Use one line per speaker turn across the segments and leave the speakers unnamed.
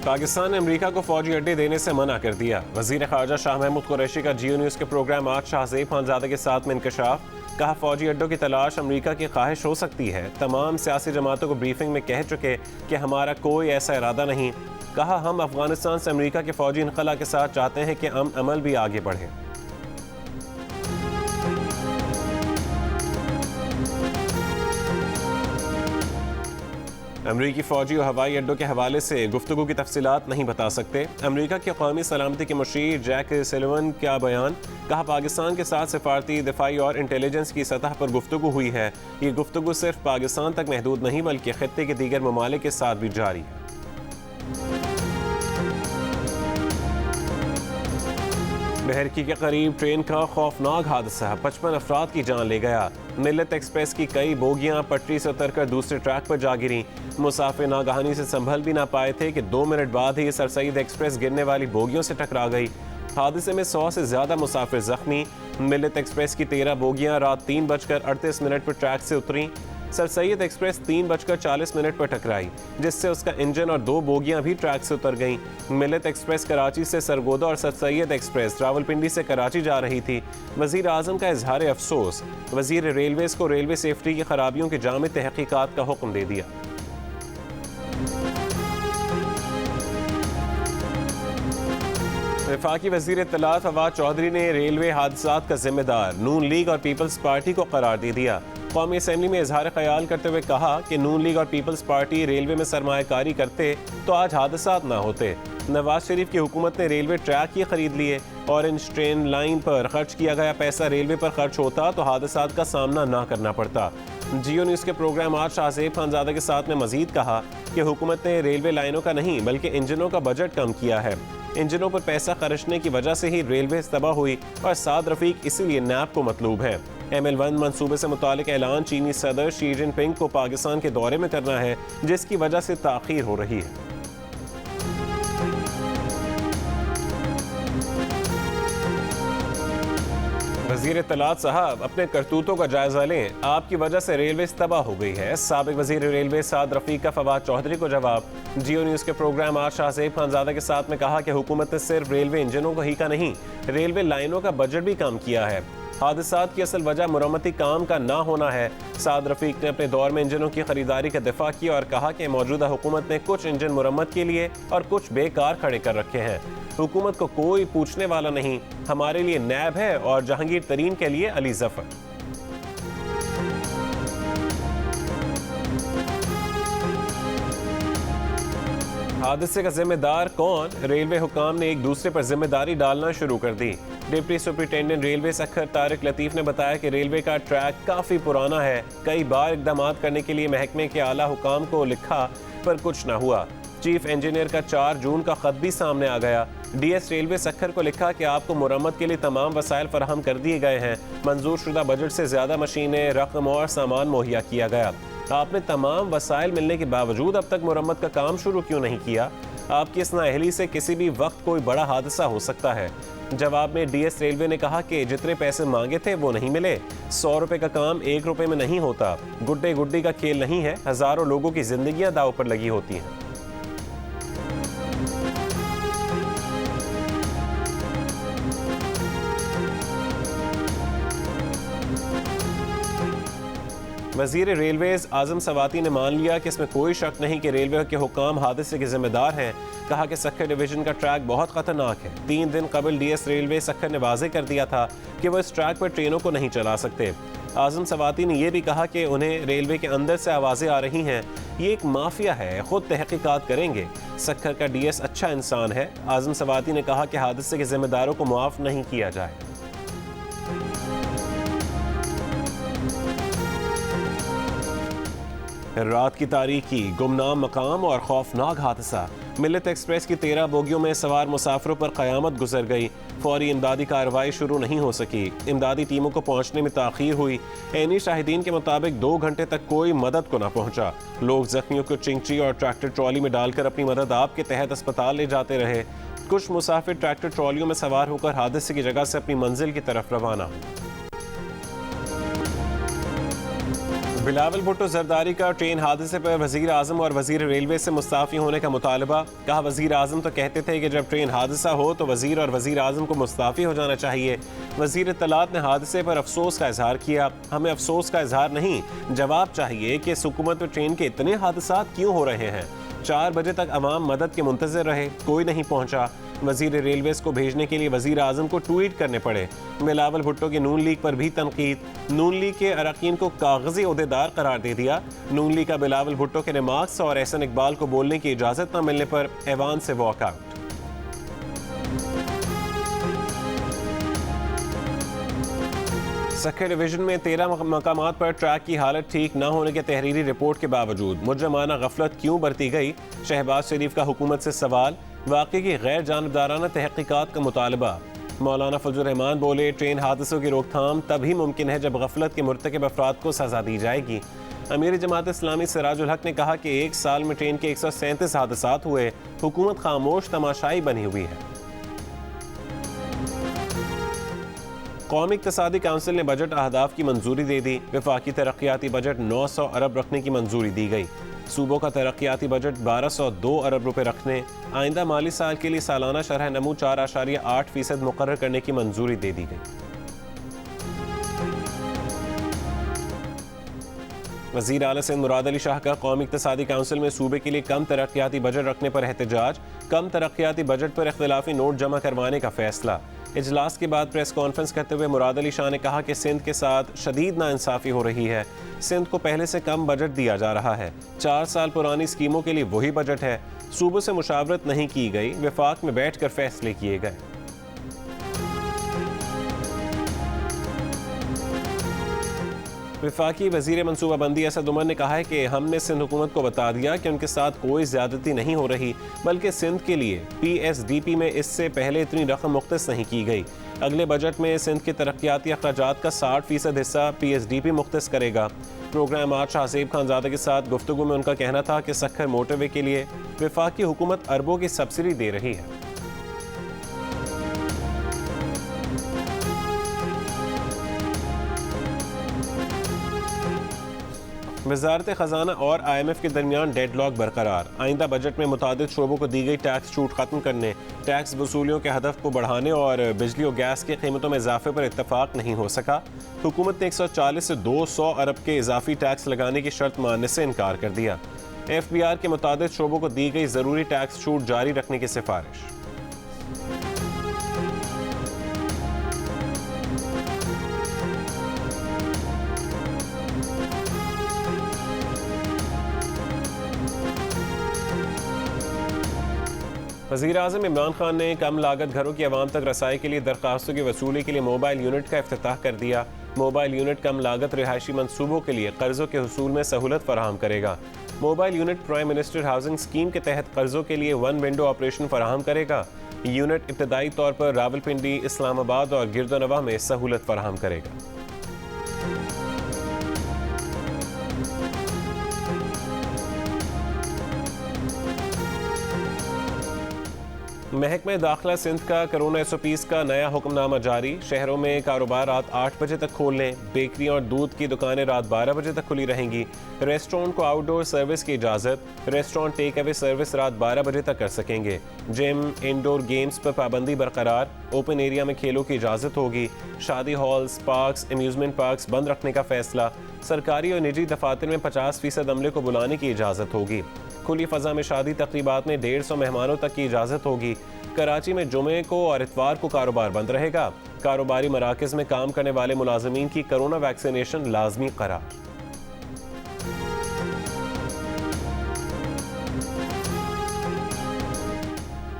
पाकिस्तान ने अमेरिका को फौजी अड्डे देने से मना कर दिया। वजीर खारजा शाह महमूद कुरैशी का जियो न्यूज़ के प्रोग्राम आज शाहज़ेब खानज़ादा के साथ में इंकशाफ। कहा, फौजी अड्डों की तलाश अमेरिका की ख्वाहिश हो सकती है। तमाम सियासी जमातों को ब्रीफिंग में कह चुके कि हमारा कोई ऐसा इरादा नहीं। कहा, हम अफगानिस्तान से अमेरिका के फौजी इनखला के साथ चाहते हैं कि अमल भी आगे बढ़े। अमरीकी फौजी और हवाई अड्डों के हवाले से गुफ्तगू की तफसीलात नहीं बता सकते। अमरीका के कौमी सलामती के मुशीर जैक सलिवन का बयान। कहा, पाकिस्तान के साथ सिफारती, दिफाई और इंटेलिजेंस की सतह पर गुफ्तगू हुई है। ये गुफ्तगू सिर्फ पाकिस्तान तक महदूद नहीं बल्कि खित्ते के दीगर ममालिक के साथ भी जारी है। बहरकी के करीब ट्रेन का खौफनाक हादसा, 55 अफराद की जान ले गया। मिल्लत एक्सप्रेस की कई बोगियां पटरी से उतरकर दूसरे ट्रैक पर जा गिरी। मुसाफिर नागहानी से संभल भी ना पाए थे कि 2 मिनट बाद ही सर सईद एक्सप्रेस गिरने वाली बोगियों से टकरा गई। हादसे में 100 से ज़्यादा मुसाफिर जख्मी। मिल्लत एक्सप्रेस की 13 बोगियां रात 3:38 पर ट्रैक से उतरी। सर सैयद एक्सप्रेस 3:40 पर टकराई, जिससे उसका इंजन और 2 बोगियां भी ट्रैक से उतर गईं। मिल्लत एक्सप्रेस कराची से सरगोदा और सर सैयद एक्सप्रेस रावलपिंडी से कराची जा रही थी। वज़ीर आज़म का इजहार अफसोस। वज़ीर रेलवेज को रेलवे सेफ्टी की खराबियों की जामी तहकीकात का हुक्म दे दिया। वफाकी वज़ीर इत्तलात फवाद चौधरी ने रेलवे हादसात का जिम्मेदार नून लीग और पीपल्स पार्टी को करार दे दिया। कौमी असेंबली में इजहार ख्याल करते हुए कहा कि नून लीग और पीपल्स पार्टी रेलवे में सरमायाकारी करते तो आज हादसात ना होते। नवाज शरीफ की हुकूमत ने रेलवे ट्रैक ही खरीद लिए। ऑरेंज ट्रेन लाइन पर खर्च किया गया पैसा रेलवे पर खर्च होता तो हादसात का सामना ना करना पड़ता। जियो न्यूज़ के प्रोग्राम आज शाहज़ेब खानज़ादा के साथ में मजीद कहा कि हुकूमत ने रेलवे लाइनों का नहीं बल्कि इंजनों का बजट कम किया है। इंजनों पर पैसा खर्चने की वजह से ही रेलवे तबाह हुई और साद रफीक इसीलिए नैब को मतलूब है। ML1 मंसूबे से मुतालिक ऐलान चीनी सदर शी जिनपिंग को पाकिस्तान के दौरे में करना है, जिसकी वजह से ताख़ीर हो रही है। वज़ीर इत्तलात साहब, अपने करतूतों का जायजा लें। आपकी वजह से रेलवे तबाह हो गई है। साबिक वज़ीर रेलवे साद रफ़ीक का फवाद चौधरी को जवाब। जियो न्यूज़ के प्रोग्राम आज शाहज़ेब खानज़ादा के साथ में कहा कि हुकूमत ने सिर्फ रेलवे इंजनों को ही का नहीं, रेलवे लाइनों का बजट भी कम किया है। हादसात की असल वजह मुरम्मती काम का ना होना है। साद रफ़ीक ने अपने दौर में इंजनों की खरीदारी का दिफा किया और कहा कि मौजूदा हुकूमत ने कुछ इंजन मुरम्मत के लिए और कुछ बेकार खड़े कर रखे हैं। हुकूमत को कोई पूछने वाला नहीं। हमारे लिए नैब है और जहांगीर तरीन के लिए अली जफर। हादसे का जिम्मेदार कौन? रेलवे हुकाम ने एक दूसरे पर जिम्मेदारी डालना शुरू कर दी। Deputy superintendent railway Sukkur Tariq Latif ने बताया कि रेलवे का ट्रैक काफ़ी पुराना है। कई बार इक़दाम करने के लिए महकमे के आला हुकाम को लिखा पर कुछ ना हुआ। चीफ इंजीनियर का 4 जून का ख़त भी सामने आ गया। DS रेलवे सखर को लिखा कि आपको मुरम्मत के लिए तमाम वसाइल फराहम कर दिए गए हैं। मंजूर शुदा बजट से ज़्यादा मशीनें, रकम और सामान मुहैया किया गया। आपने तमाम वसाइल मिलने के बावजूद अब तक मुरम्मत का काम शुरू क्यों नहीं किया? आपकी इस नाअहली से किसी भी वक्त कोई बड़ा हादसा हो सकता है। जवाब में DS रेलवे ने कहा कि जितने पैसे मांगे थे वो नहीं मिले। 100 रुपए का काम 1 रुपए में नहीं होता। गुड्डे गुड्डी का खेल नहीं है। हजारों लोगों की जिंदगियां दांव पर लगी होती हैं। वज़ीर रेलवेज आज़म सवाती ने मान लिया कि इसमें कोई शक नहीं कि रेलवे के हुकाम हादसे के जिम्मेदार हैं। कहा कि सखर डिवीजन का ट्रैक बहुत ख़तरनाक है। 3 दिन कबल DS रेलवे सखर ने वाज़े कर दिया था कि वो इस ट्रैक पर ट्रेनों को नहीं चला सकते। आज़म सवाती ने यह भी कहा कि उन्हें रेलवे के अंदर से आवाज़ें आ रही हैं, ये एक माफिया है, खुद तहकीकात करेंगे। सखर का DS अच्छा इंसान है। आज़म सवाती ने कहा कि हादसे के जिम्मेदारों को मुआफ़ नहीं किया जाए। रात की तारीकी, गुमनाम मकाम और खौफनाक हादसा। मिल्लत एक्सप्रेस की 13 बोगियों में सवार मुसाफिरों पर क़यामत गुजर गई। फौरी इमदादी कार्रवाई शुरू नहीं हो सकी। इमदादी टीमों को पहुंचने में ताख़ीर हुई। ऐनी शाहिदीन के मुताबिक 2 घंटे तक कोई मदद को न पहुंचा। लोग जख्मियों को चिंगची और ट्रैक्टर ट्रॉली में डालकर अपनी मदद आप के तहत अस्पताल ले जाते रहे। कुछ मुसाफिर ट्रैक्टर ट्रॉलियों में सवार होकर हादसे की जगह से अपनी मंजिल की तरफ रवाना हुए। बिलावल भुट्टो जरदारी का ट्रेन हादसे पर वजीर आजम और वजीर रेलवे से मुस्ताफी होने का मुतालबा। कहा, वजीर आजम तो कहते थे कि जब ट्रेन हादसा हो तो वजीर और वजीर आजम को मुस्ताफी हो जाना चाहिए। वजीर इत्तलात ने हादसे पर अफसोस का इजहार किया। हमें अफसोस का इजहार नहीं, जवाब चाहिए कि इस हुकूमत में ट्रेन के इतने हादसा क्यों हो रहे हैं। 4 बजे तक अवाम मदद के मुंतजर रहे, कोई नहीं पहुंचा। वजीर रेलवेज को भेजने के लिए वजीर आजम को ट्वीट करने पड़े। बिलावल भुट्टो की नून लीग पर भी तनकीद। नून लीग के अरकान को कागजी ओहदेदार करार दे दिया। नून लीग का बिलावल भुट्टो के रिमार्क्स और एहसन इकबाल को बोलने की इजाजत न मिलने पर ऐवान से वॉकआउट। सक्खर डिवीजन में 13 मकामात पर ट्रैक की हालत ठीक न होने के तहरीरी रिपोर्ट के बावजूद मुजरमाना गफलत क्यों बरती गई। शहबाज शरीफ का हुकूमत से सवाल। वाक़े की गैर जानबदाराना तहकीकात का मुतालबा। मौलाना फजल रहमान बोले, ट्रेन हादसों की रोकथाम तभी मुमकिन है जब गफलत के मुर्तकब अफराद को सजा दी जाएगी। अमीर जमात इस्लामी सिराजुल हक ने कहा कि 1 साल में ट्रेन के 137 हादसात हुए, हुकूमत खामोश तमाशाई बनी हुई है। कौमी इक़्तिसादी काउंसिल ने बजट अहदाफ की मंजूरी दे दी। वफाकी तरक्याती बजट 900 अरब रखने की मंजूरी दी गई। सूबों का तरक्याती बजट 1202 अरब रुपए रखने, आइंदा माली साल के लिए सालाना शरह नमू 4.8% मुकर्रर करने की मंजूरी दे दी गई। वज़ीर आला सिंध मुराद अली शाह का कौमी इक़्तिसादी काउंसिल में सूबे के लिए कम तरक्याती बजट रखने पर एहतजाज। कम तरक्याती बजट पर इख्तिलाफी नोट जमा करवाने का फैसला। इजलास के बाद प्रेस कॉन्फ्रेंस करते हुए मुराद अली शाह ने कहा कि सिंध के साथ शदीद नाइंसाफ़ी हो रही है। सिंध को पहले से कम बजट दिया जा रहा है। 4 साल पुरानी स्कीमों के लिए वही बजट है। सूबों से मुशावरत नहीं की गई, वफाक में बैठ कर फैसले किए गए। वफाकी वजीर मनसूबाबंदी असद उमर ने कहा है कि हमने सिंध हुकूमत को बता दिया कि उनके साथ कोई ज्यादती नहीं हो रही, बल्कि सिंध के लिए PSDP में इससे पहले इतनी रकम मुख्तस नहीं की गई। अगले बजट में सिंध के तरक्याती अखराजात का 60% हिस्सा PSDP मुख्तस करेगा। प्रोग्राम आज शाहजेब खानजादा के साथ गुफ्तगू में उनका कहना था कि सक्खर मोटरवे के लिए वफाकी हुकूमत अरबों की सब्सिडी दे रही है। वजारत खजाना और IMF के दरमियान डेडलॉक बरकरार। आइंदा बजट में मुतादिद शोबों को दी गई टैक्स छूट खत्म करने, टैक्स वसूलियों के हदफ को बढ़ाने और बिजली और गैस की कीमतों में इजाफे पर इत्तफाक नहीं हो सका। हुकूमत ने 140 से 200 अरब के इजाफी टैक्स लगाने की शर्त मानने से इनकार कर दिया। FBR के मुतादिद शोबों को दी गई जरूरी टैक्स छूट जारी रखने की सिफारिश। वज़ीर आज़म इमरान खान ने कम लागत घरों की आवाम तक रसाई के लिए दरख्वास्तों की वसूली के लिए मोबाइल यूनिट का इफ्तिताह कर दिया। मोबाइल यूनिट कम लागत रिहायशी मंसूबों के लिए कर्जों के हुसूल में सहूलत फराहम करेगा। Mobile unit prime minister housing scheme के तहत कर्जों के लिए 1 विंडो ऑपरेशन फराहम करेगा। यूनिट इब्तदाई तौर पर रावलपिंडी, इस्लामाबाद और गिरदोनवा में सहूलत फराहम करेगा। महकमे दाखिला सिंध का कोरोना SOPs का नया हुक्मनामा जारी। शहरों में कारोबार रात 8 बजे तक खोलने, बेकरी और दूध की दुकानें रात 12 बजे तक खुली रहेंगी। रेस्टोरेंट को आउटडोर सर्विस की इजाज़त। रेस्टोरेंट टेक अवे सर्विस रात 12 बजे तक कर सकेंगे। जिम, इंडोर गेम्स पर पाबंदी बरकरार। ओपन एरिया में खेलों की इजाज़त होगी। शादी हॉल्स, पार्क्स, अम्यूजमेंट पार्क्स बंद रखने का फैसला। सरकारी और निजी दफातर में 50% अमले को बुलाने की इजाज़त होगी। खुली फ़ज़ा में शादी तकरीबात में 150 मेहमानों तक की इजाज़त होगी। कराची में जुमे को और इतवार को कारोबार बंद रहेगा। कारोबारी मराकज़ में काम करने वाले मुलाजमीन की कोरोना वैक्सीनेशन लाजमी करार।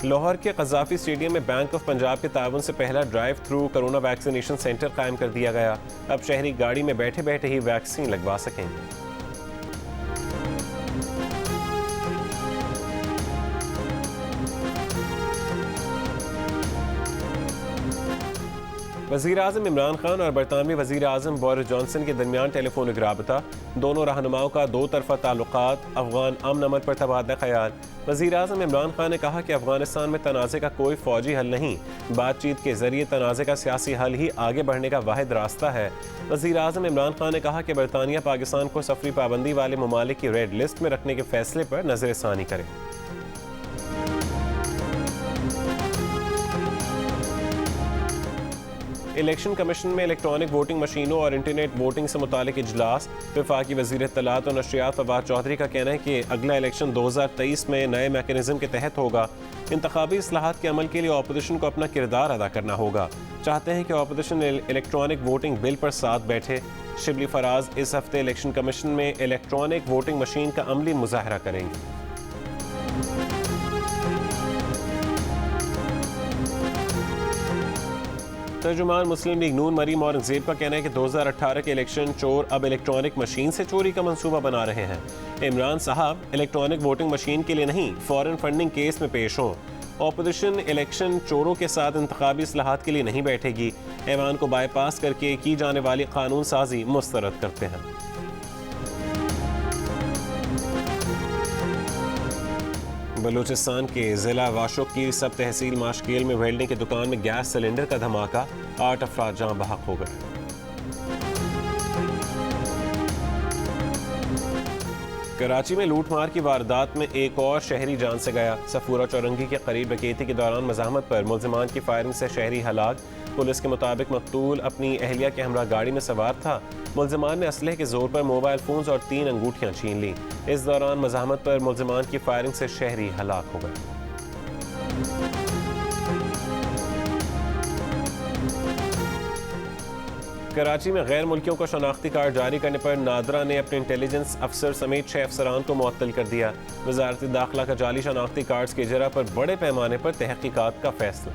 लाहौर के कज़ाफ़ी स्टेडियम में बैंक ऑफ पंजाब के ताउन से पहला drive through corona vaccination centre कायम कर दिया गया। अब शहरी गाड़ी में बैठे बैठे ही वैक्सीन लगवा सकेंगे। वज़ीर आज़म इमरान खान और बरतानवी वज़ीर आज़म बोरिस जॉनसन के दरमियान टेलीफोनिक राबता, दोनों रहनुमाओं का दो तरफ़ा ताल्लुकात, अफ़गान अमन अमन पर तबादला ख़याल। वज़ीर आज़म इमरान खान ने कहा कि अफ़गानिस्तान में तनाज़े का कोई फ़ौजी हल नहीं, बातचीत के ज़रिए तनाज़े का सियासी हल ही आगे बढ़ने का वाहिद रास्ता है। वज़ीर आज़म इमरान खान ने कहा कि बरतानिया पाकिस्तान को सफरी पाबंदी वाले ममालिक की रेड लिस्ट में रखने के फैसले पर नज़रसानी करे। इलेक्शन कमीशन में इलेक्ट्रॉनिक वोटिंग मशीनों और इंटरनेट वोटिंग से मुतालिक इजलास। वफाकी वज़ीर इत्तलात और नशरियात फवाद चौधरी का कहना है कि अगला इलेक्शन 2023 में नए मैकेनिज्म के तहत होगा। इंतखाबी इस्लाहात के अमल के लिए अपोजिशन को अपना किरदार अदा करना होगा। चाहते हैं कि अपोजिशन इलेक्ट्रॉनिक वोटिंग बिल पर साथ बैठे। शिबली फराज इस हफ्ते इलेक्शन कमीशन में इलेक्ट्रॉनिक वोटिंग मशीन का अमली मुजाहरा करेंगे। तर्जुमान मुस्लिम लीग नून मरीम औरंगजेब का कहना है कि 2018 के इलेक्शन चोर अब इलेक्ट्रॉनिक मशीन से चोरी का मंसूबा बना रहे हैं। इमरान साहब इलेक्ट्रॉनिक वोटिंग मशीन के लिए नहीं, फॉरेन फंडिंग केस में पेश हों। ऑपोजिशन इलेक्शन चोरों के साथ इंतखाबी इस्लाहात के लिए नहीं बैठेगी। ऐवान को बाईपास करके की जाने वाली कानून साजी मुस्तरद करते हैं। बलूचिस्तान के ज़िला वाशुक की सब तहसील माशकेल में वेल्डिंग की दुकान में गैस सिलेंडर का धमाका, 8 अफराद जान बहक हो गए। कराची में लूटमार की वारदात में एक और शहरी जान से गया। सफूरा चौरंगी के करीब डकैती के दौरान मज़ाहमत पर मुल्ज़िमान की फायरिंग से शहरी हलाक। पुलिस के मुताबिक मकतूल अपनी अहलिया के हमरा गाड़ी में सवार था। मुल्ज़िमान ने असलहे के जोर पर मोबाइल फ़ोन्स और 3 अंगूठियाँ छीन लीं। इस दौरान मज़ाहमत पर मुल्ज़िमान की फायरिंग से शहरी हलाक हो गए। कराची में गैर मुल्कियों को शनाख्ती कार्ड जारी करने पर नादरा ने अपने इंटेलिजेंस अफसर समेत 6 अफसरान को मुअत्तल कर दिया। वज़ारत दाखिला का जाली शनाख्ती कार्ड्स के इजरा पर बड़े पैमाने पर तहकीकात का फैसला।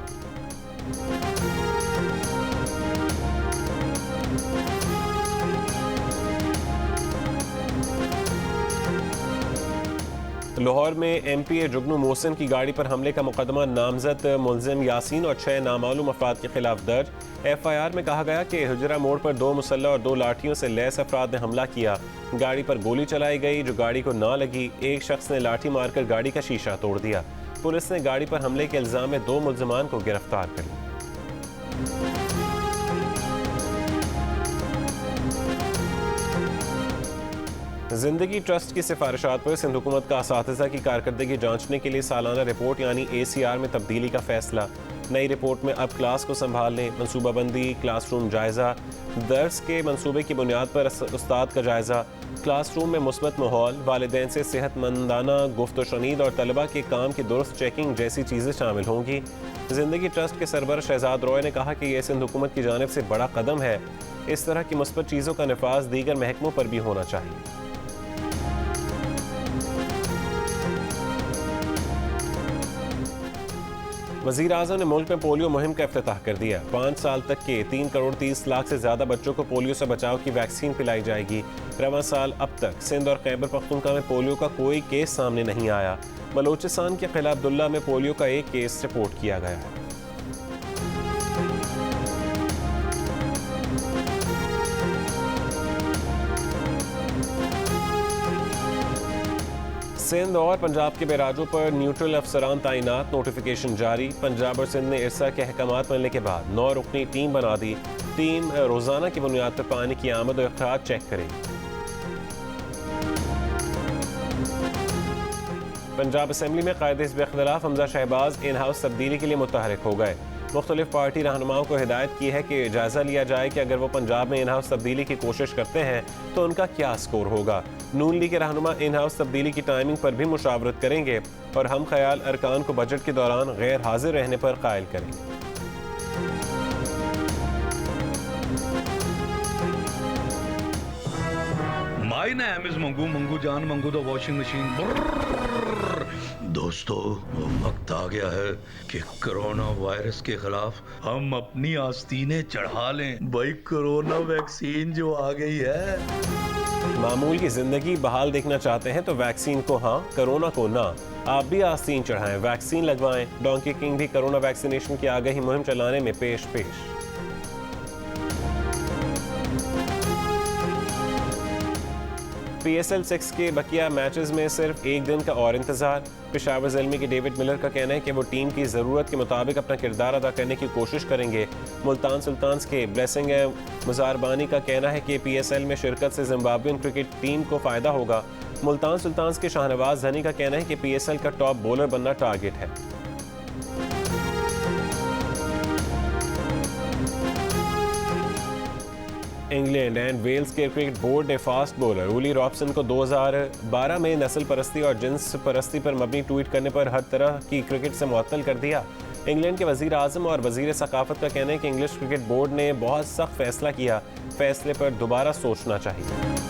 लाहौर में MPA जुगनू मोहसिन की गाड़ी पर हमले का मुकदमा नामजद मुल्जिम यासीन और 6 नामालूम अफराद के खिलाफ दर्ज। FIR में कहा गया कि हुजरा मोड़ पर 2 मुसल्लह और 2 लाठियों से लैस अफराद ने हमला किया। गाड़ी पर गोली चलाई गई जो गाड़ी को ना लगी। एक शख्स ने लाठी मारकर गाड़ी का शीशा तोड़ दिया। पुलिस ने गाड़ी पर हमले के इल्जाम में 2 मुल्जिमान को गिरफ्तार कर लिया। जिंदगी ट्रस्ट की सिफारिशात पर सिंध हुकूमत का असातिज़ा की कारकर्दगी जांचने के लिए सालाना रिपोर्ट यानी ACR में तब्दीली का फैसला। नई रिपोर्ट में अब क्लास को संभालने, मनसूबाबंदी, क्लासरूम जायज़ा, दर्स के मनसूबे की बुनियाद पर उस्ताद का जायज़ा, क्लासरूम में मुस्बत माहौल, वालिदैन से सेहतमंदाना गुफ्त शनीद और तलबा के काम की दुरुस्त चेकिंग जैसी चीज़ें शामिल होंगी। जिंदगी ट्रस्ट के सरबराह शहजाद रॉय ने कहा कि यह सिंध हुकूमत की जानिब से बड़ा कदम है। इस तरह की मुस्बत चीज़ों का नफाज दीगर महकमों पर भी होना चाहिए। वज़ीर आज़म ने मुल्क में पोलियो मुहिम का इफ्तिताह कर दिया। 5 साल तक के 3 करोड़ 30 लाख से ज़्यादा बच्चों को पोलियो से बचाव की वैक्सीन पिलाई जाएगी। रवां साल अब तक सिंध और खैबर पख्तूनख्वा में पोलियो का कोई केस सामने नहीं आया। बलूचिस्तान के खिला अब्दुल्ला में पोलियो का एक केस रिपोर्ट किया गया है। सिंध और पंजाब के बैराजों पर न्यूट्रल अफसरान तैनात, नोटिफिकेशन जारी। पंजाब और सिंध ने इरसा के अहकामात मिलने के बाद 9 रुकनी टीम बना दी। टीम रोजाना की बुनियाद पर पानी की आमद और अखराज चेक करेगी। पंजाब असेंबली में कायदे हिज़्ब इख्तिलाफ हमजा शहबाज इन हाउस तब्दीली के लिए मुतहरिक हो गए। मुख्तलिफ पार्टी रहनुमाओं को हिदायत की है कि जायज़ा लिया जाए कि अगर वो पंजाब में इन हाउस तब्दीली की कोशिश करते हैं तो उनका क्या स्कोर होगा। नून लीग के रहनुमा इन हाउस तब्दीली की टाइमिंग पर भी मुशावरत करेंगे और हम ख्याल अरकान को बजट के दौरान गैर हाजिर रहने पर कायल करेंगे।
My name is Mangu, Mangu जान मंगू द वॉशिंग मशीन। दोस्तों, वक्त आ गया है कि कोरोना वायरस के खिलाफ हम अपनी आस्तीनें चढ़ा लें। भाई कोरोना वैक्सीन जो आ गई है।
मामूल की जिंदगी बहाल देखना चाहते हैं तो वैक्सीन को हाँ, कोरोना को ना। आप भी आस्तीन चढ़ाएं, वैक्सीन लगवाएं। डोंकी किंग भी कोरोना वैक्सीनेशन की आगाही मुहिम चलाने में पेश। PSL 6 के बकिया मैचेस में सिर्फ एक दिन का और इंतजार। पेशावर ज़ल्मी के डेविड मिलर का कहना है कि वो टीम की ज़रूरत के मुताबिक अपना किरदार अदा करने की कोशिश करेंगे। मुल्तान सुल्तान्स के ब्लेसिंग मुजारबानी का कहना है कि PSL में शिरकत से जिम्बाब्वियन क्रिकेट टीम को फ़ायदा होगा। मुल्तान सुल्तान्स के शाहनवाज धनी का कहना है कि PSL का टॉप बॉलर बनना टारगेट है। इंग्लैंड एंड वेल्स के क्रिकेट बोर्ड ने फास्ट बॉलर उली रॉबसन को 2012 में नस्ल परस्ती और जिन्स परस्ती पर मबनी ट्वीट करने पर हर तरह की क्रिकेट से मुअत्तल कर दिया। इंग्लैंड के वज़ीर आज़म और वज़ीर सकाफत का कहना है कि इंग्लिश क्रिकेट बोर्ड ने बहुत सख्त फैसला किया, फैसले पर दोबारा सोचना चाहिए।